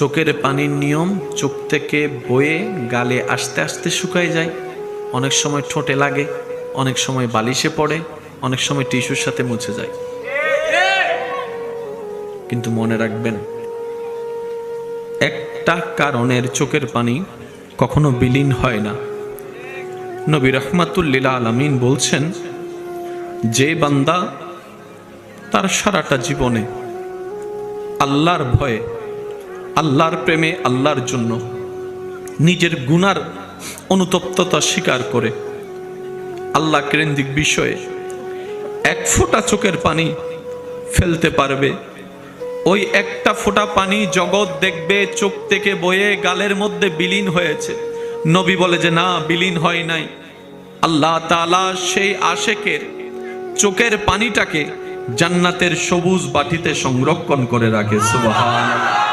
চোখের পানির নিয়ম, চোখ থেকে বয়ে গালে আস্তে আস্তে শুকায় যায়। অনেক সময় ঠোঁটে লাগে, অনেক সময় বালিশে পড়ে, অনেক সময় টিস্যুর সাথে মুছে যায়। কিন্তু মনে রাখবেন, একটা কারণের চোখের পানি কখনো বিলীন হয় না। নবী রাহমাতুল লিল আলামিন বলছেন, যে বান্দা তার সারাটা জীবনে আল্লাহর ভয়ে, আল্লাহর প্রেমে, আল্লাহর জন্য নিজের গুনার অনুতপ্ততা স্বীকার করে আল্লাহ কেন্দ্রিক বিষয়ে এক ফোঁটা চোখের পানি ফেলতে পারবে, ওই একটা ফোঁটা পানি জগৎ দেখবে চোখ থেকে বয়ে গালের মধ্যে বিলীন হয়েছে। নবী বলে যে না, বিলীন হয় নাই। আল্লাহ তাআলা সেই আশেকের চোখের পানিটাকে জান্নাতের সবুজ বাটিতে সংরক্ষণ করে রাখে। সুবহানাল্লাহ।